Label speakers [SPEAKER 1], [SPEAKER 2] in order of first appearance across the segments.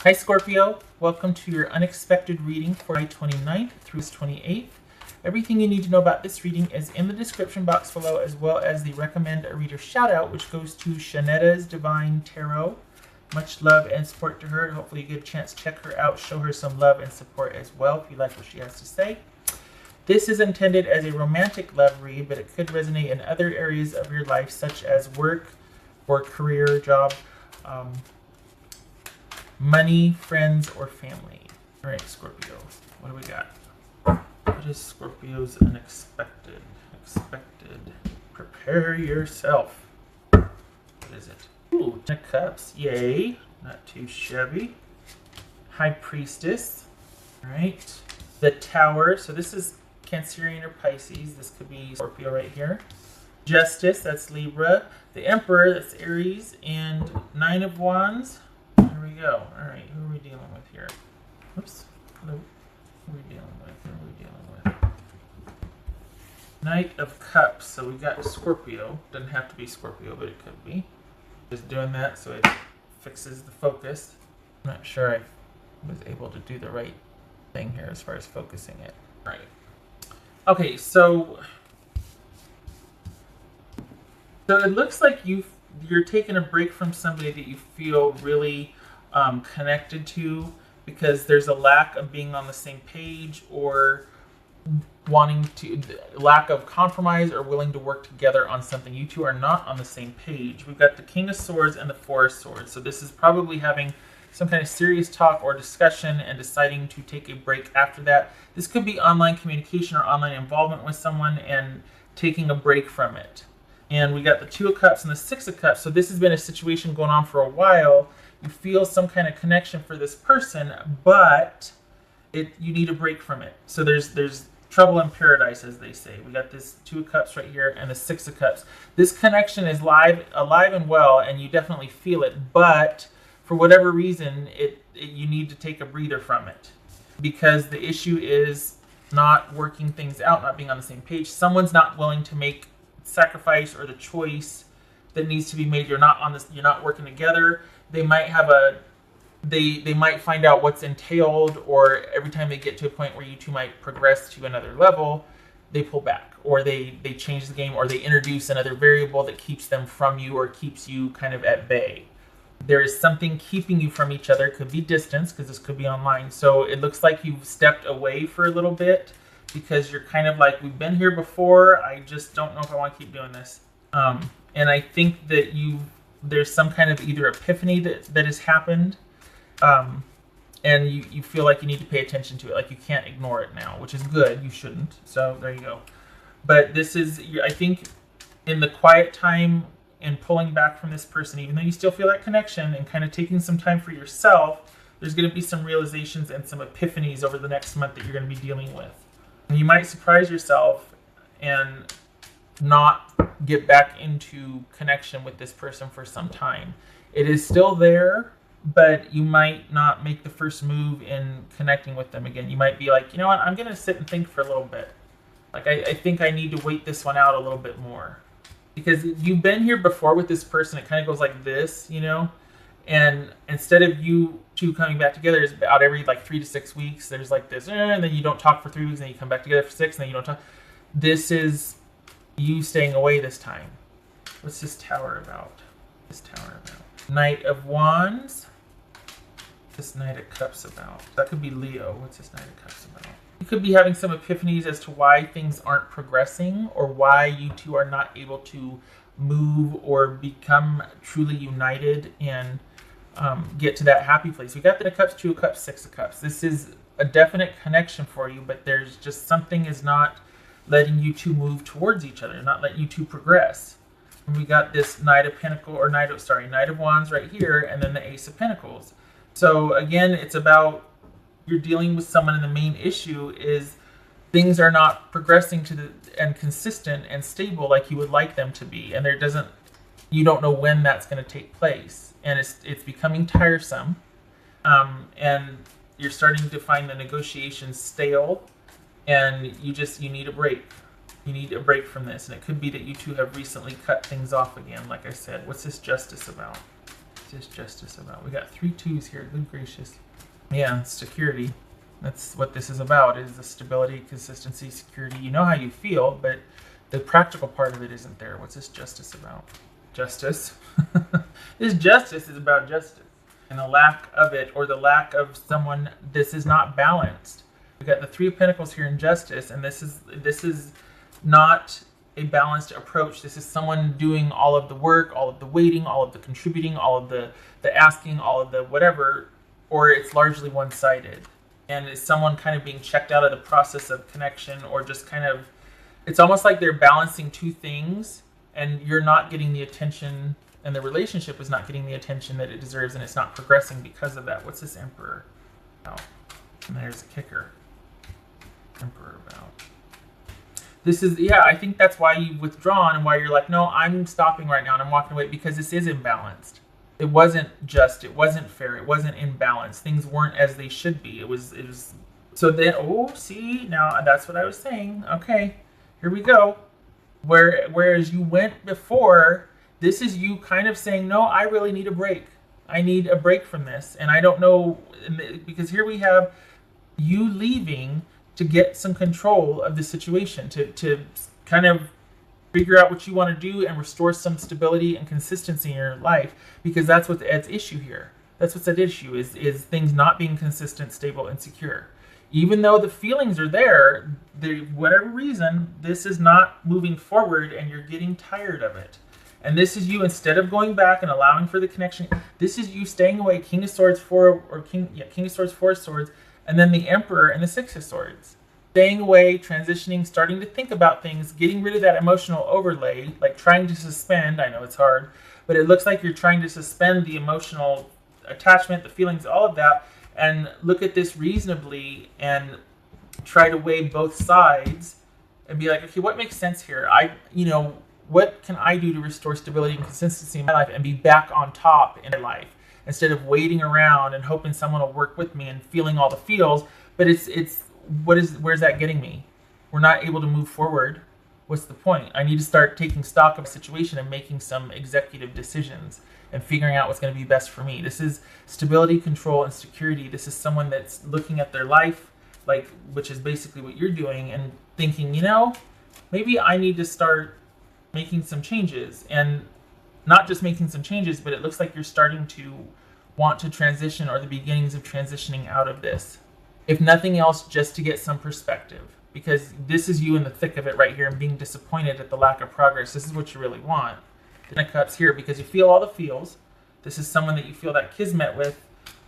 [SPEAKER 1] Hi Scorpio, welcome to your unexpected reading for July 29th through 28th. Everything you need to know about this reading is in the description box below, as well as the recommend a reader shout out, which goes to Shanetta's Divine Tarot. Much love and support to her. Hopefully you get a chance to check her out, show her some love and support as well if you like what she has to say. This is intended as a romantic love read, but it could resonate in other areas of your life, such as work or career, job, money, friends, or family. All right, Scorpio, what do we got? What is Scorpio's unexpected? Expected. Prepare yourself. What is it? Ooh, Ten of Cups. Yay. Not too shabby. High Priestess. All right. The Tower. So this is Cancerian or Pisces. This could be Scorpio right here. Justice. That's Libra. The Emperor. That's Aries. And Nine of Wands. There we go. All right, who are we dealing with here? Oops. Who are we dealing with? Who are we dealing with? Knight of Cups. So we got Scorpio. Doesn't have to be Scorpio, but it could be. Just doing that so it fixes the focus. I'm not sure I was able to do the right thing here as far as focusing it. All right. Okay, so it looks like you're taking a break from somebody that you feel really connected to, because there's a lack of being on the same page, or lack of compromise, or willing to work together on something. You two are not on the same page. We've got the King of Swords and the Four of Swords. So this is probably having some kind of serious talk or discussion and deciding to take a break after that. This could be online communication or online involvement with someone and taking a break from it. And we got the Two of Cups and the Six of Cups. So this has been a situation going on for a while. You feel some kind of connection for this person, but you need a break from it. So there's trouble in paradise, as they say. We got this Two of Cups right here and the Six of Cups. This connection is alive and well, and you definitely feel it. But for whatever reason, you need to take a breather from it, because the issue is not working things out, not being on the same page. Someone's not willing to make sacrifice or the choice that needs to be made. You're not working together. They might have they might find out what's entailed, or every time they get to a point where you two might progress to another level, they pull back, or they change the game, or they introduce another variable that keeps them from you, or keeps you kind of at bay. There is something keeping you from each other. It could be distance, because this could be online. So it looks like you've stepped away for a little bit, because you're kind of like, we've been here before, I just don't know if I want to keep doing this. And I think that there's some kind of either epiphany that has happened, and you feel like you need to pay attention to it, like you can't ignore it now, which is good. You shouldn't. So there you go. But this is, I think, in the quiet time and pulling back from this person, even though you still feel that connection, and kind of taking some time for yourself, there's going to be some realizations and some epiphanies over the next month that you're going to be dealing with. And you might surprise yourself and not get back into connection with this person for some time. It is still there, but you might not make the first move in connecting with them again. You might be like, you know what, I'm going to sit and think for a little bit. Like, I think I need to wait this one out a little bit more. Because you've been here before with this person. It kind of goes like this, you know? And instead of you two coming back together, it's about every 3 to 6 weeks. There's like this, and then you don't talk for 3 weeks, and then you come back together for 6, and then you don't talk. This is you staying away this time. What's this Tower about? Knight of Wands. What's this Knight of Cups about? That could be Leo. What's this Knight of Cups about? You could be having some epiphanies as to why things aren't progressing, or why you two are not able to move or become truly united and get to that happy place. We got the Cups, Two of Cups, Six of Cups. This is a definite connection for you, but there's just something is not letting you two move towards each other, not letting you two progress. And we got this Knight of Wands right here, and then the Ace of Pentacles. So again, it's about you're dealing with someone, and the main issue is things are not progressing and consistent and stable like you would like them to be, and you don't know when that's going to take place, and it's becoming tiresome, and you're starting to find the negotiations stale, and you need a break. You need a break from this, and it could be that you two have recently cut things off again. Like I said, what's this Justice about? What's this justice about? We got 3 2s here. Good gracious. Yeah, security. That's what this is about, is the stability, consistency, security. You know how you feel, but the practical part of it isn't there. What's this justice about? Justice. This justice is about justice. And the lack of it, or the lack of someone, this is not balanced. We've got the 3 of Pentacles here in justice, and this is not a balanced approach. This is someone doing all of the work, all of the waiting, all of the contributing, all of the asking, all of the whatever, or it's largely one-sided. And it's someone kind of being checked out of the process of connection, or just kind of, it's almost like they're balancing 2 things, and you're not getting the attention, and the relationship is not getting the attention that it deserves, and it's not progressing because of that. What's this Emperor about? And there's a kicker. Emperor about. This is, yeah, I think that's why you've withdrawn, and why you're like, no, I'm stopping right now and I'm walking away, because this is imbalanced. It wasn't just, it wasn't fair, it wasn't in balance. Things weren't as they should be. It was, so then, oh, see, now that's what I was saying. Okay, here we go. Whereas you went before, this is you kind of saying, no, I really need a break. I need a break from this. And I don't know, because here we have you leaving to get some control of the situation, to kind of figure out what you want to do and restore some stability and consistency in your life, because that's what's at issue here. That's what's at issue, is things not being consistent, stable, and secure. Even though the feelings are there, whatever reason, this is not moving forward, and you're getting tired of it. And this is you, instead of going back and allowing for the connection, this is you staying away. King of Swords, King of Swords, 4 of Swords, and then the Emperor and the 6 of Swords. Staying away, transitioning, starting to think about things, getting rid of that emotional overlay, like trying to suspend. I know it's hard, but it looks like you're trying to suspend the emotional attachment, the feelings, all of that, and look at this reasonably and try to weigh both sides and be like, okay, what makes sense here? What can I do to restore stability and consistency in my life and be back on top in my life, instead of waiting around and hoping someone will work with me and feeling all the feels? But where's that getting me? We're not able to move forward. What's the point? I need to start taking stock of a situation and making some executive decisions and figuring out what's going to be best for me. This is stability, control, and security. This is someone that's looking at their life, which is basically what you're doing, and thinking, maybe I need to start making some changes. And not just making some changes, but it looks like you're starting to want to transition, or the beginnings of transitioning out of this. If nothing else, just to get some perspective, because this is you in the thick of it right here, and being disappointed at the lack of progress. This is what you really want. The Ten of Cups here, because you feel all the feels. This is someone that you feel that kismet with,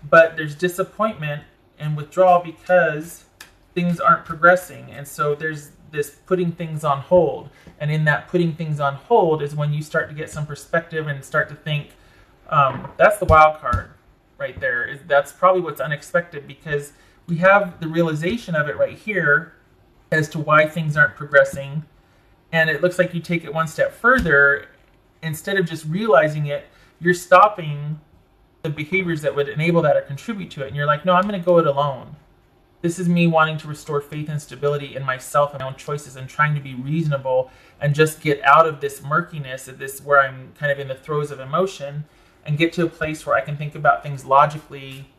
[SPEAKER 1] but there's disappointment and withdrawal because things aren't progressing. And so there's this putting things on hold. And in that putting things on hold is when you start to get some perspective and start to think, that's the wild card right there. That's probably what's unexpected, because we have the realization of it right here as to why things aren't progressing. And it looks like you take it one step further. Instead of just realizing it, you're stopping the behaviors that would enable that or contribute to it. And you're like, no, I'm going to go it alone. This is me wanting to restore faith and stability in myself and my own choices, and trying to be reasonable and just get out of this murkiness, of this where I'm kind of in the throes of emotion, and get to a place where I can think about things logically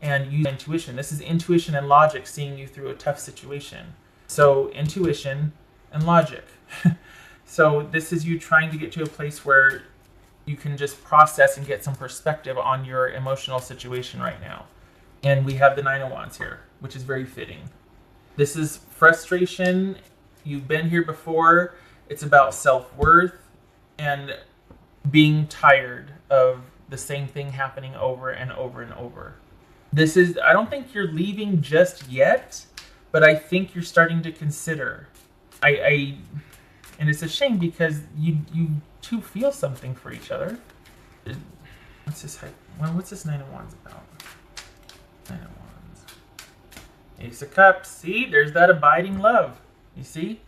[SPEAKER 1] and use intuition. This is intuition and logic seeing you through a tough situation. So intuition and logic. So this is you trying to get to a place where you can just process and get some perspective on your emotional situation right now. And we have the 9 of Wands here, which is very fitting. This is frustration. You've been here before. It's about self-worth and being tired of the same thing happening over and over and over. This is, I don't think you're leaving just yet, but I think you're starting to consider. And it's a shame, because you two feel something for each other. What's this 9 of Wands about? 9 of Wands. Ace of Cups. See, there's that abiding love. You see?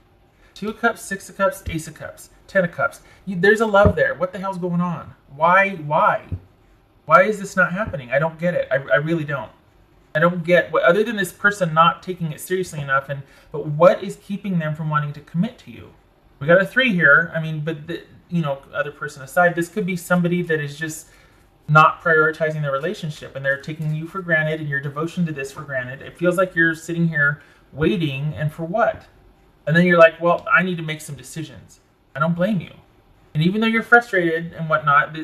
[SPEAKER 1] 2 of Cups, 6 of Cups, Ace of Cups, 10 of Cups. There's a love there. What the hell's going on? Why? Why is this not happening? I don't get it. I really don't. I don't get what, other than this person not taking it seriously enough, but what is keeping them from wanting to commit to you? We got a 3 here. I mean, but other person aside, this could be somebody that is just not prioritizing the relationship, and they're taking you for granted and your devotion to this for granted. It feels like you're sitting here waiting, and for what? And then you're like, well, I need to make some decisions. I don't blame you. And even though you're frustrated and whatnot,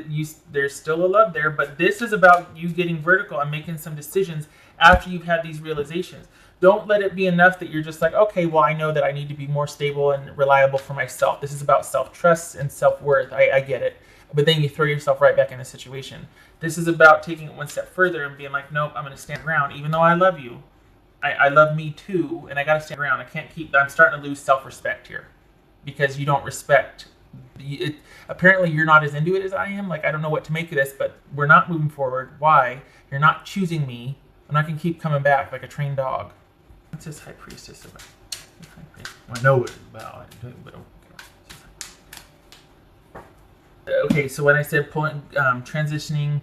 [SPEAKER 1] there's still a love there. But this is about you getting vertical and making some decisions after you've had these realizations. Don't let it be enough that you're just like, okay, well, I know that I need to be more stable and reliable for myself. This is about self-trust and self-worth. I get it. But then you throw yourself right back in the situation. This is about taking it one step further and being like, nope, I'm going to stand around. Even though I love you, I love me too, and I got to stand around. I'm starting to lose self-respect here because you don't respect it. Apparently, you're not as into it as I am. Like, I don't know what to make of this, but we're not moving forward. Why? You're not choosing me. I'm not going to keep coming back like a trained dog. What's this High Priestess about? Well, I know what it's about, but okay, so when I said transitioning,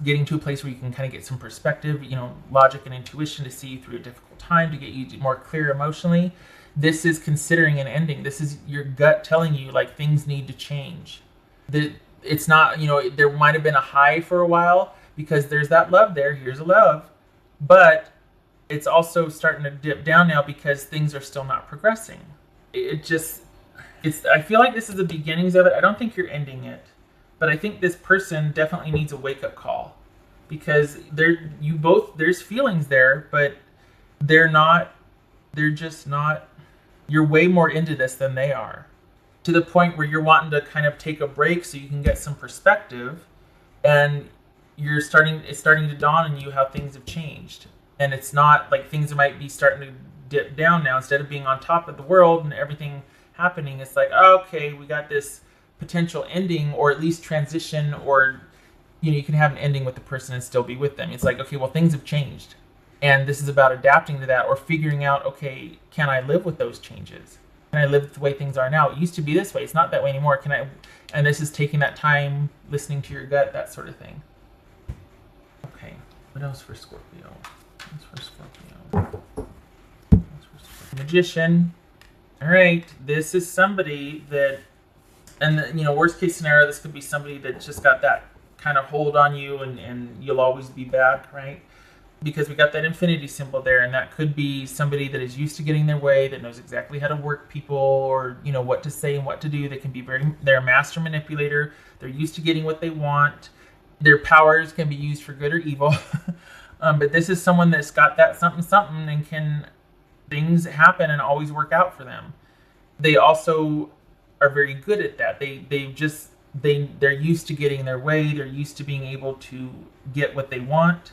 [SPEAKER 1] getting to a place where you can kind of get some perspective, logic and intuition to see you through a difficult time, to get you more clear emotionally, this is considering an ending. This is your gut telling you, like, things need to change. It's not, there might have been a high for a while because there's that love there. Here's a love. But it's also starting to dip down now because things are still not progressing. I feel like this is the beginnings of it. I don't think you're ending it, but I think this person definitely needs a wake-up call because there's feelings there, but they're just not, you're way more into this than they are, to the point where you're wanting to kind of take a break so you can get some perspective, and it's starting to dawn on you how things have changed. And it's not like things might be starting to dip down now. Instead of being on top of the world and everything happening, it's like, oh, okay, we got this potential ending, or at least transition, or you can have an ending with the person and still be with them. It's like, okay, well, things have changed, and this is about adapting to that, or figuring out, okay, can I live with those changes? Can I live with the way things are now? It used to be this way. It's not that way anymore. And this is taking that time, listening to your gut, that sort of thing. Okay, what else for Scorpio? Magician. All right, this is somebody that, and worst case scenario, this could be somebody that just got that kind of hold on you, and you'll always be back, right? Because we got that infinity symbol there, and that could be somebody that is used to getting their way, that knows exactly how to work people, or what to say and what to do. They can be they're a master manipulator. They're used to getting what they want. Their powers can be used for good or evil. But this is someone that's got that something, and things happen and always work out for them. They also are very good at that. They're used to getting their way. They're used to being able to get what they want.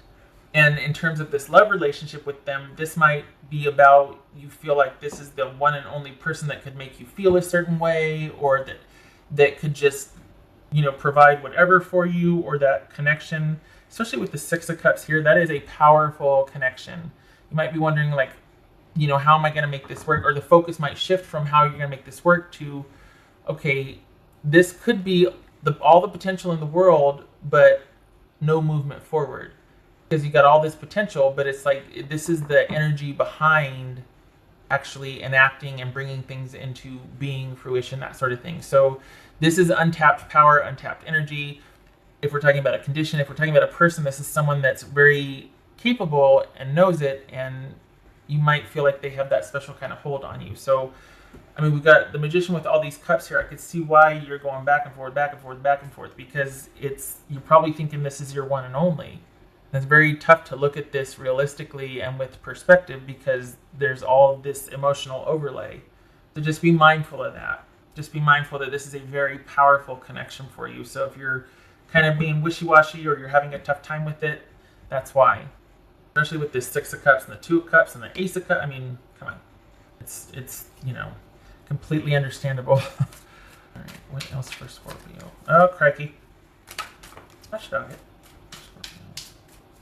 [SPEAKER 1] And in terms of this love relationship with them, this might be about, you feel like this is the one and only person that could make you feel a certain way, or that could just provide whatever for you, or that connection. Especially with the Six of Cups here, that is a powerful connection. You might be wondering, like, how am I going to make this work? Or the focus might shift from how you're going to make this work to, okay, this could be all the potential in the world, but no movement forward. Because you got all this potential, but it's like, this is the energy behind actually enacting and bringing things into being, fruition, that sort of thing. So this is untapped power, untapped energy. If we're talking about a condition, if we're talking about a person, this is someone that's very capable and knows it, and you might feel like they have that special kind of hold on you. So, we've got the Magician with all these cups here. I could see why you're going back and forth, back and forth, back and forth, because you're probably thinking this is your one and only. And it's very tough to look at this realistically and with perspective, because there's all this emotional overlay. So just be mindful of that. Just be mindful that this is a very powerful connection for you. So if you're kind of being wishy-washy, or you're having a tough time with it, that's why. Especially with this Six of Cups and the Two of Cups and the Ace of Cups. Come on. It's completely understandable. All right, what else for Scorpio? Oh, crikey. What should I get?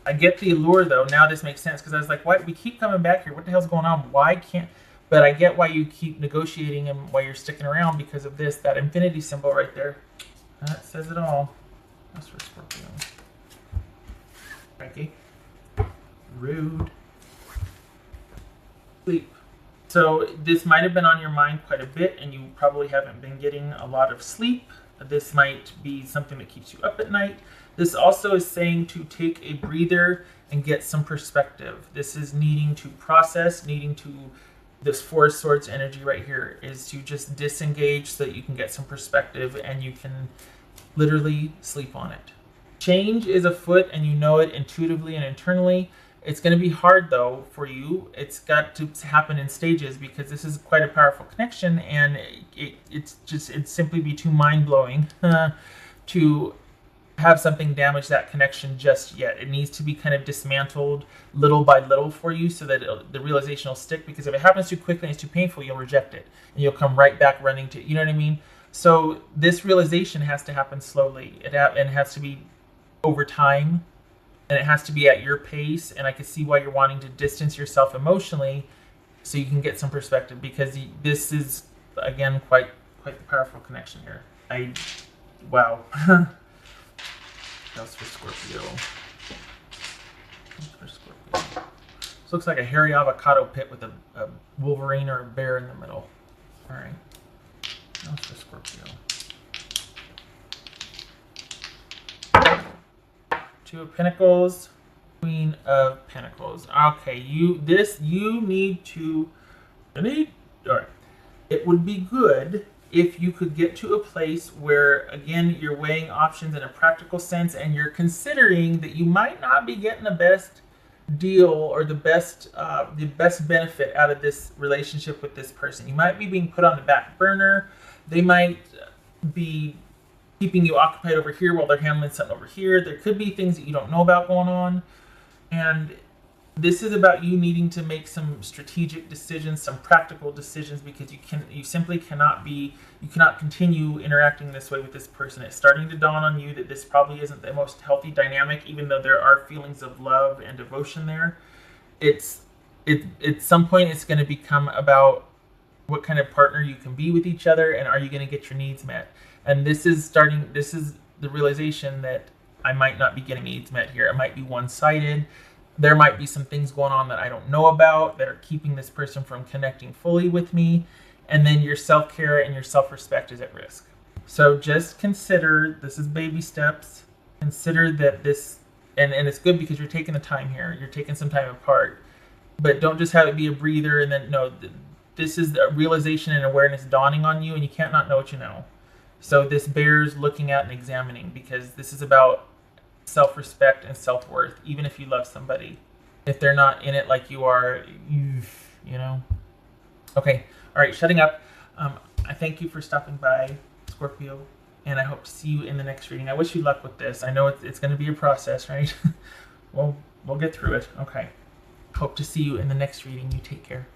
[SPEAKER 1] I get the allure, though. Now this makes sense, because I was like, why? We keep coming back here. What the hell's going on? Why can't... But I get why you keep negotiating and why you're sticking around, because of that infinity symbol right there. That says it all. That's for Scorpio. Frankie. Rude. Sleep. So this might have been on your mind quite a bit, and you probably haven't been getting a lot of sleep. This might be something that keeps you up at night. This also is saying to take a breather and get some perspective. This is needing to process, this Four of Swords energy right here is to just disengage so that you can get some perspective and you can literally sleep on it. Change is afoot and you know it intuitively and internally. It's going to be hard though for you. It's got to happen in stages because this is quite a powerful connection, and it'd simply be too mind-blowing to have something damage that connection just yet. It needs to be kind of dismantled little by little for you so that the realization will stick, because if it happens too quickly and it's too painful, you'll reject it and you'll come right back running to, you know what I mean? So this realization has to happen slowly. It has to be over time, and it has to be at your pace. And I can see why you're wanting to distance yourself emotionally so you can get some perspective, because this is, again, quite the powerful connection here. Wow. That's for Scorpio. This looks like a hairy avocado pit with a wolverine or a bear in the middle. All right. That's for Scorpio. Two of Pentacles, Queen of Pentacles. Okay, you need to. All right. It would be good if you could get to a place where, again, you're weighing options in a practical sense and you're considering that you might not be getting the best deal or the best benefit out of this relationship with this person. You might be being put on the back burner. They might be keeping you occupied over here while they're handling something over here. There could be things that you don't know about going on. And this is about you needing to make some strategic decisions, some practical decisions, because you simply cannot continue interacting this way with this person. It's starting to dawn on you that this probably isn't the most healthy dynamic, even though there are feelings of love and devotion there. At some point it's going to become about what kind of partner you can be with each other, and are you going to get your needs met? And this is the realization that I might not be getting needs met here. It might be one-sided. There might be some things going on that I don't know about that are keeping this person from connecting fully with me. And then your self-care and your self-respect is at risk. So just consider, this is baby steps. Consider that this, and it's good because you're taking the time here. You're taking some time apart. But don't just have it be a breather and then, no, this is the realization and awareness dawning on you, and you can't not know what you know. So this bears looking at and examining, because this is about self-respect and self-worth, even if you love somebody. If they're not in it like you are, you know. Okay, all right, shutting up. I thank you for stopping by, Scorpio, and I hope to see you in the next reading. I wish you luck with this. I know it's going to be a process, right? We'll get through it. Okay. Hope to see you in the next reading. You take care.